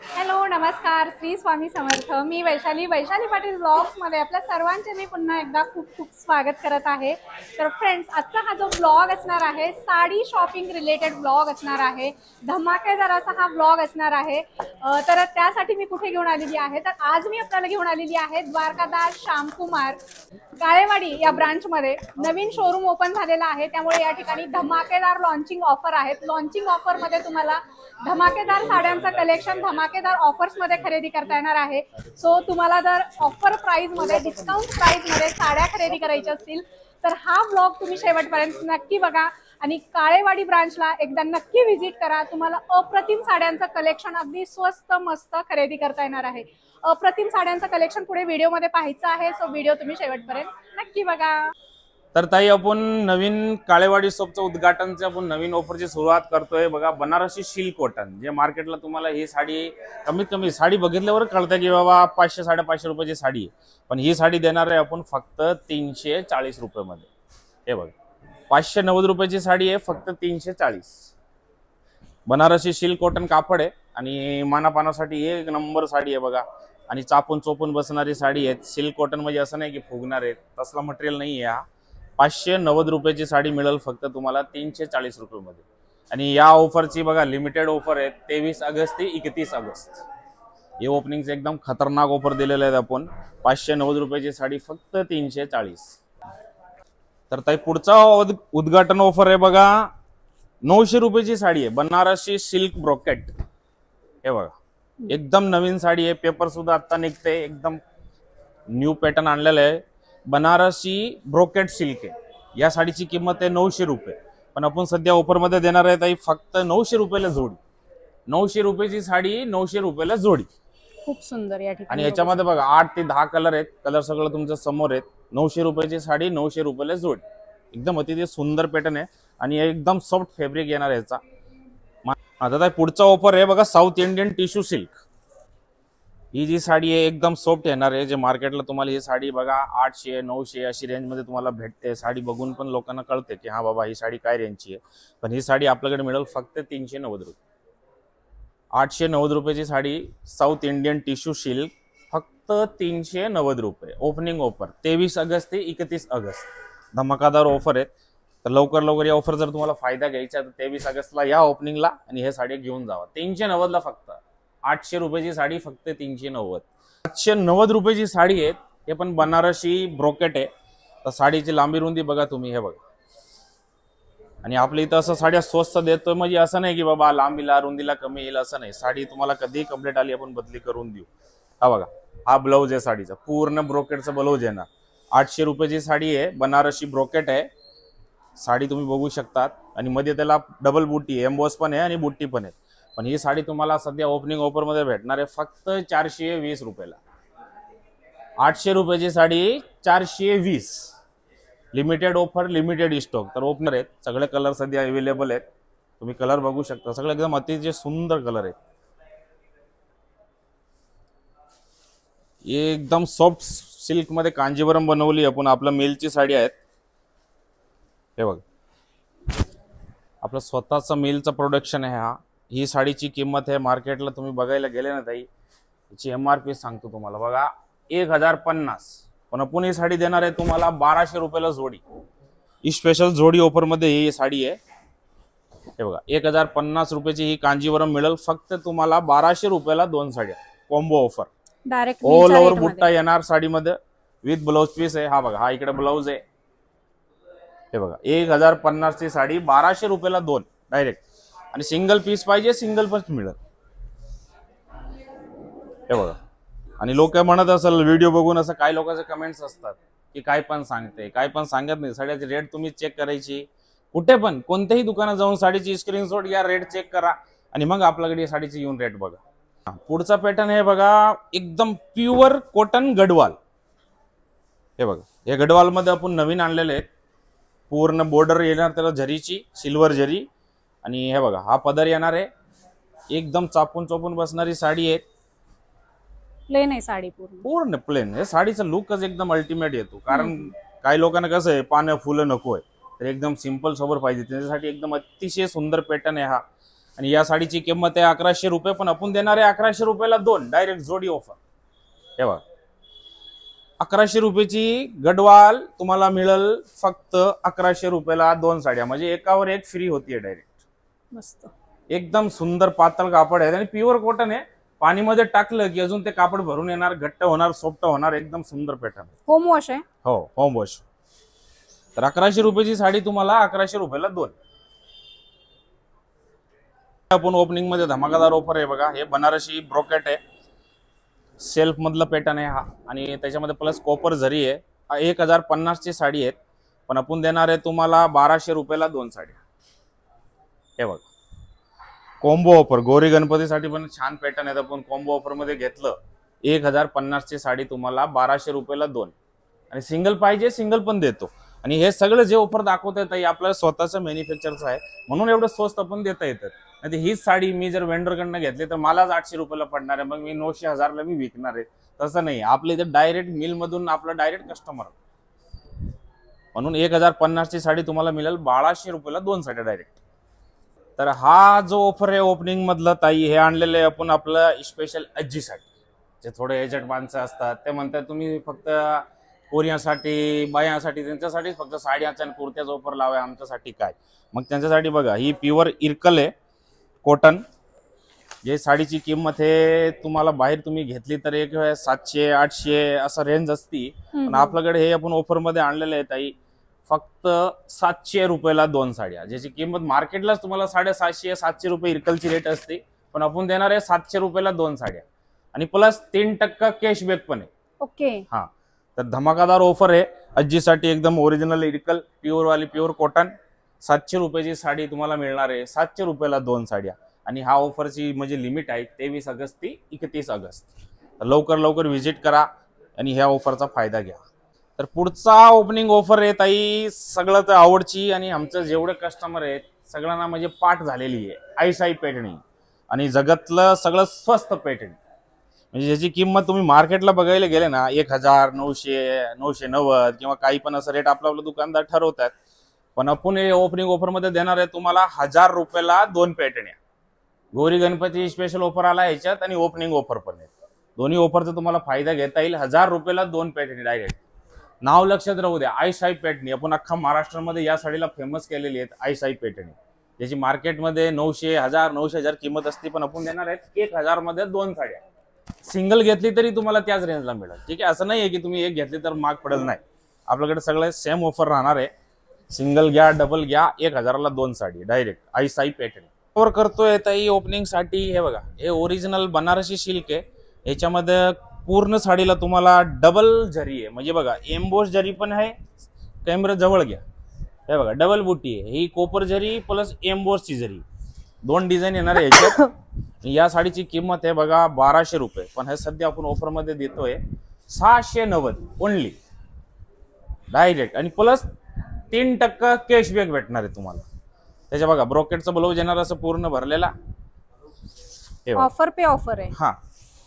Hello नमस्कार श्री स्वामी समर्थ। मी Vaishali Patil blogs मध्ये आपल्या सर्वांचे मी पुन्हा एकदा खूप खूप स्वागत करत आहे। तर फ्रेंड्स, आजचा हा जो ब्लॉग असणार आहे साडी शॉपिंग रिलेटेड ब्लॉग असणार आहे। धमाकेदार असा हा ब्लॉग असणार आहे। तर त्यासाठी मी कुठे घेऊन आलेली आहे, तर आज मी आपल्याला घेऊन आलेली आहे द्वारकादास श्यामकुमार काळेवाडी या ब्रांच मध्ये नवीन शोरूम ओपन झालेला आहे। त्यामुळे या ठिकाणी धमाकेदार लॉन्चिंग ऑफर आहेत। लॉन्चिंग ऑफर मध्ये तुम्हाला धमाकेदार साड्यांचं कलेक्शन धमाकेदार ऑफर्स मध्ये खरेदी करता येणार आहे। सो तुम्हाला जर ऑफर प्राइस मध्ये डिस्काउंट प्राइस मध्ये साड्या खरेदी करायच्या असतील तर हा ब्लॉग तुम्ही शेवटपर्यंत नक्की बघा आणि काळेवाडी ब्रांचला एकदा नक्की व्हिजिट करा। तुम्हाला अप्रतिम साड्यांचं कलेक्शन अगदी स्वस्त मस्त खरेदी करता येणार आहे। अप्रतिम साड्यांचं कलेक्शन पुढे व्हिडिओ मध्ये पाहायचं आहे, सो व्हिडिओ तुम्ही शेवटपर्यंत नक्की बघा। तर ताई, आपण नवीन काळेवाडी शॉपचं उद्घाटनचे आपण नवीन ऑफरची सुरुवात करतोय बघा। बनारसी सिल्क कॉटन, जे मार्केटला तुम्हाला ही साडी कमीत कमी साडी बघितल्यावर कळतं की बाबा 500-550 रुपयाची साडी आहे, पण ही साडी देणार आहे आपण फक्त 340 रुपयामध्ये। हे बघा, 590 रुपयाची साडी आहे, फक्त 340। बनारसी सिल्क कॉटन कापड आहे आणि मानापानासाठी एक नंबर साडी आहे बघा। आणि चापून चोपून बसणारी साडी आहे। सिल्क कॉटन म्हणजे असं नाही की फुगणार आहे, तसला मटेरियल नाही आहे। 590 रुपयाची साडी मिळेल फक्त तुम्हाला 340 रुपयामध्ये। आणि या ऑफरची बघा लिमिटेड ऑफर आहे, 23 ऑगस्ट ते 31 ऑगस्ट। हे ओपनिंगचे एकदम खतरनाक ऑफर दिलेले आहेत आपण। 590 रुपयाची साडी फक्त 340। तर ताई, पुढचा उद्घाटन ऑफर आहे बघा, 900 रुपयाची साडी आहे, बनारसी सिल्क ब्रोकेट। हे बघा, एकदम नवीन साडी आहे, पेपर सुद्धा आता निघते, एकदम न्यू पॅटर्न आणलेला आहे। बनारसी ब्रोकेट सिल्क आहे। या साडीची किंमत आहे 900 रुपये, पण आपण सध्या ऑफर मध्ये देणार आहे ताई फक्त 900 रुपयाला जोडी। 900 रुपयाची साडी 900 रुपयाला जोडी। खूप सुंदर या ठिकाणी आणि याच्यामध्ये बघा 8 ते 10 कलर आहेत, कलर सगळं तुमच्या समोर आहेत। 900 रुपयाची साडी 900 रुपयाला जोडी, एकदम अतिशय सुंदर पॅटर्न आहे आणि एकदम सॉफ्ट फॅब्रिक येणार याचा। आता ताई, पुढचा ऑफर आहे बघा, साऊथ इंडियन टिश्यू सिल्क। ही जी साडी आहे एकदम सॉफ्ट येणार आहे, जे मार्केटला तुम्हाला ही साडी बघा 800-900 अशी रेंज मध्ये तुम्हाला भेटते। साडी बघून पण लोकांना कळते की हा बाबा ही साडी काय रेंजची आहे, पण ही साडी आपल्याकडे मिळेल फक्त 390 रुपये। 890 रुपयाची sari south Indian tissue silk फक्त 390 रुपये। ओपनिंग ऑफर 23 ऑगस्ट ते 31 ऑगस्ट, धमाकादार ऑफर आहे। तर लवकर लवकर या ऑफर जर तुम्हाला फायदा घ्यायचा तर 23 ऑगस्टला या ओपनिंगला आणि हे साडी घेऊन जावा। 390 ला फक्त 800 रुपयाची साडी फक्त 390। 890 रुपयाची साडी आहे, हे पण बनारसी ब्रोकेट आहे। तर साडीची लांबी रुंदी बघा तुम्ही, हे बघा। आणि आपल्या इथं असं साड्या स्वस्त देतोय म्हणजे असं नाही की बाबा लांबीला रुंदीला कमी येईल, असं नाही। साडी तुम्हाला कधी कंप्लीट आली आपण बदली करून देऊ। हा बघा, हा ब्लाऊज आहे साडीचा, पूर्ण ब्रोकेटचा ब्लाऊज येणार। 800 रुपयाची साडी आहे, बनारसी ब्रोकेट आहे साडी, तुम्ही बघू शकतात। आणि मध्ये त्याला डबल बुट्टी आहे, एम्बॉस पण आहे आणि बुट्टी पण आहे। पण ही साडी तुम्हाला सध्या ओपनिंग ऑफर मध्ये भेटणार आहे फक्त 420 रुपयाला। 800 रुपयाची sari 420, limited offer, limited stock. तर ओपनर आहेत, सगळे कलर सध्या अवेलेबल आहेत, तुम्ही कलर बघू शकता, सगळे एकदम अतिशय सुंदर कलर आहेत। एकदम सॉफ्ट सिल्क मध्ये कांजीवरम बनवली आपण, आपला मेलची साडी आहेत। हे बघ, आपलं स्वतःचं मेलचं प्रोडक्शन आहे हा। ही साडीची किंमत आहे मार्केटला तुम्ही बघायला गेले ना ताई, याची MRP सांगतो तुम्हाला बघा 1050, पण आपण ही साडी देणार आहे तुम्हाला 1200 रुपयाला जोडी। ही स्पेशल जोडी ऑफर मध्ये ही साडी आहे। हे बघा, 1050 रुपयाची ही कांजीवरम मिळेल फक्त तुम्हाला 1200 रुपयाला 2 साड्या, combo offer. Direct all over बुट्टा येणार साडीमध्ये, विथ ब्लाउज पीस आहे। हा बघा, हा इकडे ब्लाउज आहे। हे बघा, 1050 ची साडी 1200 रुपयाला 2 डायरेक्ट। आणि सिंगल पीस पाहिजे सिंगल पीस मिळेल। हे बघा, आणि लोक म्हणत असेल व्हिडिओ बघून, असं काही लोकांचे कमेंट्स असतात की काय पण सांगते, काय पण सांगत नाही। साडीची रेट तुम्ही चेक करायची, कुठे पण कोणत्याही दुकानात जाऊन साडीची स्क्रीनशॉट घ्या, रेट चेक करा आणि मग आपल्याकडे साडीची येऊन रेट बघा। पुढचा पॅटर्न हे बघा, एकदम प्युअर कॉटन गडवाल। हे बघा, या गडवाल मध्ये आपण नवीन आणलेले आहेत, पूर्ण बॉर्डर येणार त्याला झरीची, सिल्वर झरी। आणि हे बघा, हा पदर येणार आहे, एकदम चापून चोपून बसणारी साडी आहे। प्लेन आहे साडी, पूर्ण प्लेन। हे साडीचा लुकच एकदम अल्टिमेट येतो, कारण काही लोकांना कसं आहे पानं फुलं नको आहे, तर एकदम सिंपल सोबर पाहिजे, त्याच्यासाठी एकदम अतिशय सुंदर पॅटर्न आहे हा। आणि या साडीची किंमत आहे 1100 रुपये, पण आपण देणार आहे 1100 रुपयाला 2 डायरेक्ट जोडी ऑफर. हे बघा 1100 रुपयाची गडवाल तुम्हाला मिळेल फक्त 1100 रुपयाला 2 साड्या, म्हणजे एकावर एक फ्री होतीये डायरेक्ट. मस्त एकदम सुंदर पातळ कापड आहे आणि प्युअर कॉटन आहे. पाणीमध्ये टाकलं की अजून ते कापड भरून येणार, घट्ट होणार, सॉफ्ट होणार, एकदम सुंदर पॅटर्न. होम वॉश आहे. हो होम वॉश. तर 1100 रुपयाची साडी तुम्हाला 1100 रुपयाला 2. आपण ओपनिंग मध्ये धमाकादार ऑफर आहे बघा. हे बनारसी ब्रोकेट आहे, सेल्फ मधलं पॅटर्न आहे हा, आणि त्याच्यामध्ये प्लस कॉपर जरी आहे. 1050 ची साडी आहे, पण आपण देणार आहे तुम्हाला 1200 रुपयाला 2 साड्या. हे बघा कॉम्बो ऑफर, गौरी गणपतीसाठी पण छान पॅटर्न आहे. आपण कॉम्बो ऑफर मध्ये घेतलं 1050 ची साडी तुम्हाला 1200 रुपयाला 2, आणि सिंगल पाहिजे सिंगल पण देतो. आणि हे सगळं जे ऑफर दाखवता येतं आपल्याला स्वतःचं मॅन्युफॅक्चरचं आहे, म्हणून एवढं स्वस्त आपण देता येतं. नाही हीच साडी मी जर वेंडरकडनं घेतली तर मलाच 800 रुपयाला पडणार आहे, मग मी 900 1000ला मी विकणार आहे. तसं नाही, आपल्या इथे डायरेक्ट मिल मधून आपलं डायरेक्ट कस्टमर, म्हणून 1050 ची साडी तुम्हाला मिळेल 1200 रुपयाला 2 साड्या डायरेक्ट. तर हा जो ऑफर आहे ओपनिंग मधलं ताई, हे आणलेलं आहे आपण आपलं स्पेशल आजीसाठी. जे थोडे एजंट माणसं असतात ते म्हणतात तुम्ही फक्त पोरियांसाठी बायांसाठी त्यांच्यासाठीच फक्त साड्याचा आणि कुर्त्याचा ऑफर लावाय, आमच्यासाठी काय. मग त्यांच्यासाठी बघा ही प्युअर इरकल आहे कॉटन. जे साडीची किंमत आहे तुम्हाला बाहेर तुम्ही घेतली तर एक 700-800 असं रेंज असती, पण आपल्याकडे हे आपण ऑफर मध्ये आणलेले आहे ताई फक्त 700 रुपयाला 2 साड्या. ज्याची किंमत मार्केटलाच तुम्हाला 750-700 रुपये इरकलची रेट असते, पण आपण देणार आहे 700 रुपयाला 2 साड्या, आणि प्लस 3% कॅशबॅक पण आहे. ओके. हा तर धमाकादार ऑफर आहे आजीसाठी. एकदम ओरिजिनल इरकल प्युअर वाली प्युअर कॉटन. 700 रुपयाची साडी तुम्हाला मिळणार आहे 700 रुपयाला 2 साड्या. आणि हा ऑफरची म्हणजे लिमिट आहे 23 ऑगस्ट ते 31 ऑगस्ट. तर लवकर लवकर व्हिजिट करा आणि ह्या ऑफरचा फायदा घ्या. तर पुढचा ओपनिंग ऑफर आहे ताई सगळं तर आवडची, आणि आमचं जेवढे कस्टमर आहेत सगळ्यांना म्हणजे पाठ झालेली आहे आईसाई पैठणी, आणि जगातलं सगळं स्वस्त पैठणी. म्हणजे ज्याची किंमत तुम्ही मार्केटला बघायला गेले ना 1000, 900, 990 किंवा काही पण असं रेट आपलं दुकानदार ठरवतात, पण आपण हे ओपनिंग ऑफर मध्ये देणार आहे तुम्हाला 1000 रुपयाला 2 पैठण्या. गौरी गणपती स्पेशल ऑफर आला ह्याच्यात, आणि ओपनिंग ऑफर पण आहे. दोन्ही ऑफरचा तुम्हाला फायदा घेता येईल. 1000 रुपयाला 2 पैठणी डायरेक्ट. नाव लक्षात राहू द्या, आईसाई पैठणी. आपण अख्खा महाराष्ट्रामध्ये या साडीला फेमस केलेली आहेत आईसाई पैठणी, ज्याची मार्केटमध्ये 900, 1000, 900,000 किंमत असते, पण आपण देणार आहेत 1000 मध्ये 2 साड्या. सिंगल घेतली तरी तुम्हाला त्याच रेंजला मिळेल. ठीक आहे, असं नाही आहे की तुम्ही एक घेतली तर महाग पडेल, नाही. आपल्याकडे सगळे सेम ऑफर राहणार आहे. सिंगल घ्या डबल घ्या 1000ला 2 साडी डायरेक्ट आईसाई पैठणी. ऑफर करतोय ताई ओपनिंग साठी. हे बघा हे ओरिजिनल बनारसी सिल्क आहे. याच्यामध्ये पूर्ण साडीला तुम्हाला डबल जरी आहे, म्हणजे बघा एम्बोस जरी पण आहे. कॅमेरा जवळ घ्या, हे बघा डबल बुटी आहे. ही कोपर जरी प्लस एम्बोसची जरी, 2 डिझाईन येणार आहे याच्यात. या साडीची किंमत आहे बघा 1200 रुपये, पण हे सध्या आपण ऑफर मध्ये देतोय 690 ओनली डायरेक्ट, आणि प्लस 3% कॅशबॅक भेटणार आहे तुम्हाला. त्याच्या बघा ब्रोकेटचं ब्लाऊज येणार असं पूर्ण भरलेला. ऑफर पे ऑफर आहे. हा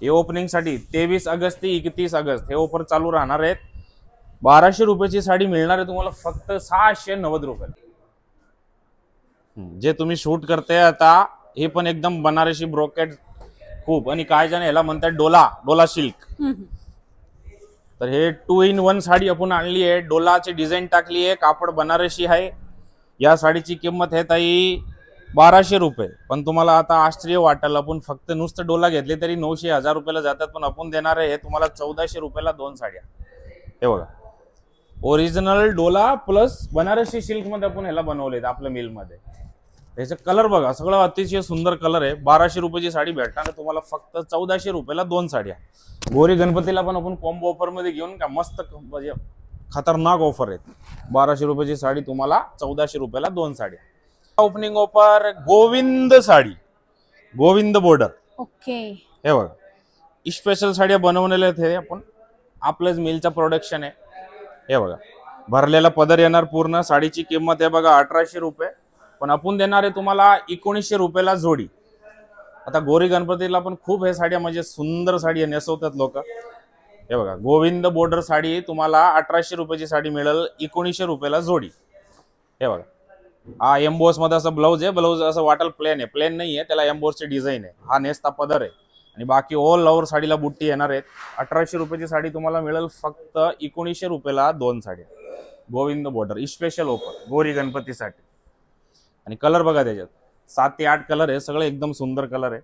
हे ओपनिंग साठी 23 ऑगस्ट ते 31 ऑगस्ट हे ऑफर चालू राहणार आहेत. 1200 रुपयाची साडी मिळणार आहे तुम्हाला फक्त 690 रुपये. जे तुम्ही शूट करते आता हे पण एकदम बनारसी ब्रोकेट खूप, आणि काय जण ह्याला म्हणतात डोला सिल्क. तर हे 2 in 1 साडी आपण आणली आहे. डोलाची डिझाईन टाकली आहे, कापड बनारसी आहे. या साडीची किंमत आहे ताई 1200 रुपये, पण तुम्हाला आता आश्चर्य वाटेल, आपण फक्त नुसतं डोला घेतले तरी 900, 1000 रुपयाला जातात, पण आपण देणार आहे हे तुम्हाला 1400 रुपयाला 2 साड्या. हे बघा original Dola plus Banarasi silk मध्ये आपण ह्याला बनवलेत आपल्या मिल मध्ये. त्याचे कलर बघा सगळं अतिशय सुंदर कलर आहे. 1200 रुपयाची साडी भेटणार तुम्हाला फक्त 1400 रुपयाला 2 साड्या. गौरी गणपतीला पण आपण कॉम्बो ऑफर मध्ये घेऊन का मस्त म्हणजे खतरनाक ऑफर आहेत. 1200 रुपयाची साडी तुम्हाला 1400 रुपयाला 2 साड्या. Opening offer Govind sari, Govind border. Okay. हे बघा स्पेशल साड्या बनवलेल्या आहेत. हे आपण आपलंच मिलचं प्रोडक्शन आहे. हे बघा भरलेला पदर येणार पूर्ण. साडीची किंमत आहे बघा 1800 रुपये, पण आपण देणार आहे तुम्हाला 1900 रुपयाला जोडी. आता गौरी गणपतीला पण खूप हे साड्या म्हणजे सुंदर साडी नेसवतात लोक. हे बघा गोविंद बॉर्डर साडी तुम्हाला 1800 रुपयाची साडी मिळेल 1900 रुपयाला जोडी. हे बघा हा एम्बोस मध्ये असं ब्लाऊज आहे, ब्लाऊज असं वाटेल प्लेन आहे, प्लेन नाही आहे, त्याला एम्बोसची डिझाईन आहे. हा नेसता पदर आहे आणि बाकी ऑल ओव्हर साडीला बुट्टी येणार आहेत. 1800 रुपयाची साडी तुम्हाला मिळेल फक्त 1900 रुपयाला 2 साड्या. Govind border special offer Gauri गणपतीसाठी. आणि कलर बघा त्याच्यात 7 ते 8 कलर आहे, सगळे एकदम सुंदर कलर आहे.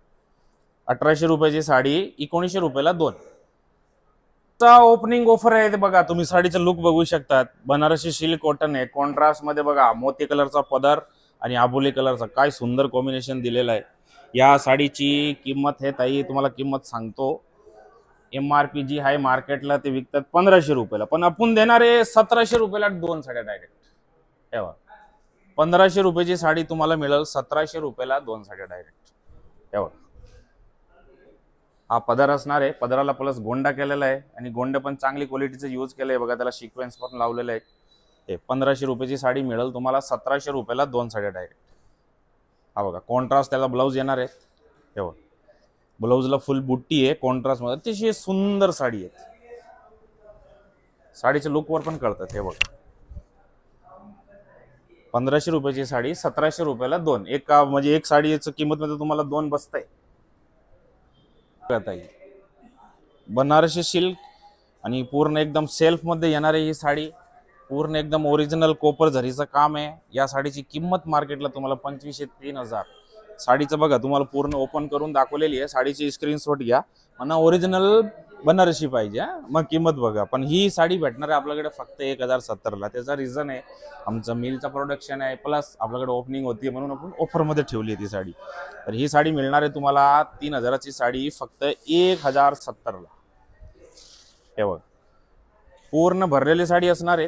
1800 रुपयाची साडी 1900 रुपयाला 2. ओपनिंग ऑफर आहे ते बघा. तुम्ही साडीचं लुक बघू शकतात. बनारसी सिल्क कॉटन आहे, कॉन्ट्रास्ट मध्ये बघा मोती कलरचा पदर आणि आबोली कलरचा, काय सुंदर कॉम्बिनेशन दिलेलं आहे. या साडीची किंमत आहे ताई, तुम्हाला किंमत सांगतो. MRP जी आहे मार्केटला ते विकतात 1500 रुपयाला, पण आपण देणार आहे 1700 रुपयाला 2 साड्या डायरेक्ट. तेव्हा 1500 रुपयाची साडी तुम्हाला मिळेल 1700 रुपयाला 2 साड्या डायरेक्ट. तेव्हा हा पदर असणार आहे, पदराला प्लस गोंडा केलेला आहे आणि गोंडे पण चांगली क्वालिटीचं यूज केलंय बघा, त्याला सिक्वेन्स पण लावलेले आहे. ते 1500 रुपयाची साडी मिळेल तुम्हाला 1700 रुपयाला 2 साड्या डायरेक्ट. हा बघा कॉन्ट्रास्ट त्याला ब्लाऊज येणार आहे. तेव्हा ब्लाऊजला फुल बुट्टी आहे कॉन्ट्रास्ट मध्ये, अतिशय सुंदर साडी आहे. साडीच्या लुकवर पण कळतं. हे बघा 1500 रुपयाची साडी 1700 रुपयाला 2. एक म्हणजे एक साडीची किंमत मध्ये तुम्हाला 2 बसतंय. बनारसी सिल्क आणि पूर्ण एकदम सेल्फ मध्ये येणारी ही साडी, पूर्ण एकदम ओरिजिनल कोपर झरीचं काम आहे. या साडीची किंमत मार्केटला तुम्हाला 2500 ते 3000. साडीचं बघा तुम्हाला पूर्ण ओपन करून दाखवलेली आहे. साडीची स्क्रीनशॉट घ्या, म्हणा ओरिजिनल बनारसी पाहिजे, मग किंमत बघा. पण ही साडी भेटणार आहे आपल्याकडे फक्त 1070 ला. त्याचा रिझन आहे आमचं मिलचं प्रोडक्शन आहे, प्लस आपल्याकडे ओपनिंग होती म्हणून आपण ऑफरमध्ये ठेवली आहे ती साडी. तर ही साडी मिळणार आहे तुम्हाला 3000ची साडी फक्त 1070 ला. हे बघ पूर्ण भरलेली साडी असणार आहे.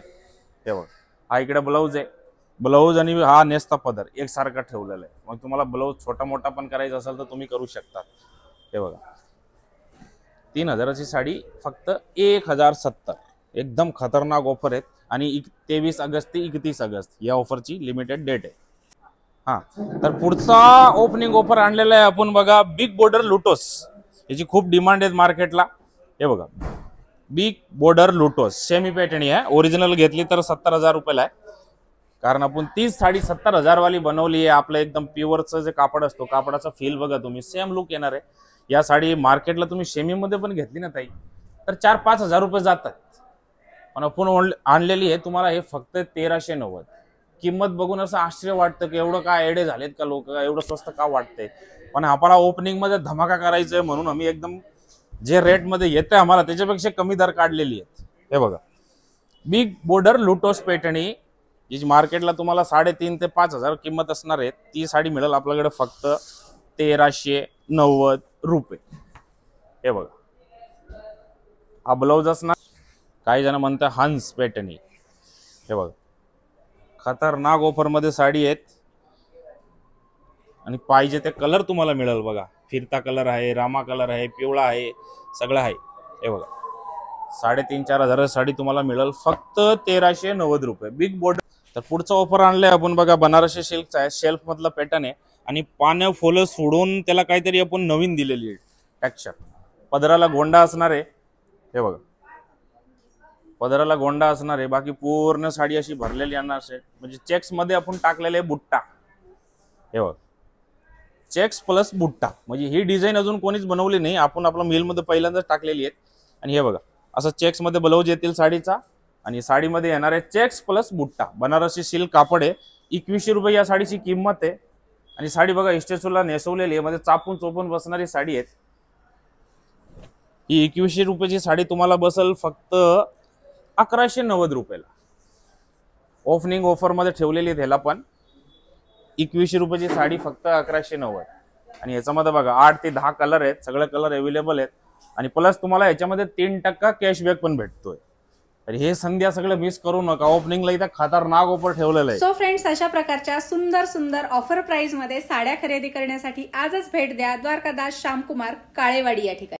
हे बघ हा इकडे ब्लाऊज आहे, ब्लाऊज आणि हा नेसता पदर एकसारखा ठेवलेला आहे. मग तुम्हाला ब्लाऊज छोटा मोठा पण करायचा असेल तर तुम्ही करू शकता. हे बघा 3000ची साडी फक्त 1070. एकदम खतरनाक ऑफर आहेत आणि 23 ऑगस्ट ते 31 ऑगस्ट या ऑफरची लिमिटेड डेट आहे. हा तर पुढचा ओपनिंग ऑफर आणलेला आहे आपण बघा, बिग बॉर्डर लुटोस. याची खूप डिमांड आहे मार्केटला. हे बघा बिग बॉर्डर लुटोस सेमी पॅटर्नी आहे. ओरिजिनल घेतली तर 70,000 रुपयाला आहे, कारण आपण तीच साडी 70,000 वाली बनवली आहे. आपलं एकदम प्युअरचं जे कापड असतो, कापडाचा फील बघा तुम्ही, सेम लुक येणार आहे. या साडी मार्केटला तुम्ही सेमी मध्ये पण घेतली ना ताई तर 4-5 हजार रुपये जातात, पण आपण आणलेली आहे तुम्हाला हे फक्त 1390. किंमत बघून असं आश्चर्य वाटतं की एवढं काय एडे झालेत का लोक, एवढं स्वस्त का वाटतंय. पण आपल्याला ओपनिंग मध्ये धमाका करायचंय म्हणून आम्ही एकदम जे रेट मध्ये येते आम्हाला त्याच्यापेक्षा कमी दर काढलेली आहेत. हे बघा बिग बॉर्डर लुटोस पैठणी, जी मार्केटला तुम्हाला 3,500 ते 5,000 किंमत असणार आहे, ती साडी मिळेल आपल्याकडे फक्त 1390 रुपये. हे बघा हा ब्लाऊज असणार. काही जण म्हणतात हंस पॅटर्नी. हे बघा खतरनाक ऑफर मध्ये साडी आहेत आणि पाहिजे ते कलर तुम्हाला मिळेल बघा. फिरता कलर आहे, रामा कलर आहे, पिवळा आहे, सगळं आहे. हे बघा 3,500-4 हजार साडी तुम्हाला मिळेल फक्त 1390 रुपये बिग बॉर्डर. तर पुढचा ऑफर आणलाय आपण बघा, बनारसी सिल्कचा आहे, शेल्फ मधला पॅटर्न आहे आणि पानं फुलं सोडून त्याला काहीतरी आपण नवीन दिलेली आहे टेक्स्चर. पदराला गोंडा असणार आहे. हे बघा पदराला गोंडा असणार आहे, बाकी पूर्ण साडी अशी भरलेली येणार आहे. म्हणजे चेक्स मध्ये आपण टाकलेले बुट्टा. हे बघा चेक्स प्लस बुट्टा, म्हणजे ही डिझाईन अजून कोणीच बनवली नाही, आपण आपल्या मिल मध्ये पहिल्यांदाच टाकलेली आहे. आणि हे बघा असं चेक्स मध्ये ब्लाऊज येतील साडीचा आणि साडीमध्ये येणार आहे चेक्स प्लस बुट्टा. बनारसी सिल्क कापड आहे. 2100 रुपये या साडीची किंमत आहे. आणि साडी बघा इस्टेचूला नेसवलेली आहे, मध्ये चापून चोपून बसणारी साडी आहे. ही 2100 रुपयाची साडी तुम्हाला बसेल फक्त 1190 रुपयाला. ओपनिंग ऑफर मध्ये ठेवलेली आहे त्याला पण. 2100 रुपयाची साडी फक्त 1190. आणि याच्यामध्ये बघा 8 ते 10 कलर आहेत, सगळे कलर अवेलेबल आहेत. आणि प्लस तुम्हाला याच्यामध्ये 3% कॅशबॅक पण भेटतोय. तर हे संध्या सगळं मिस करू नका, ओपनिंगला इथं खतरनाक ऑफर ठेवलेलं आहे. सो फ्रेंड्स अशा प्रकारच्या सुंदर सुंदर ऑफर प्राइस मध्ये साड्या खरेदी करण्यासाठी आजच भेट द्या द्वारकादास श्यामकुमार काळेवाडी या ठिकाणी.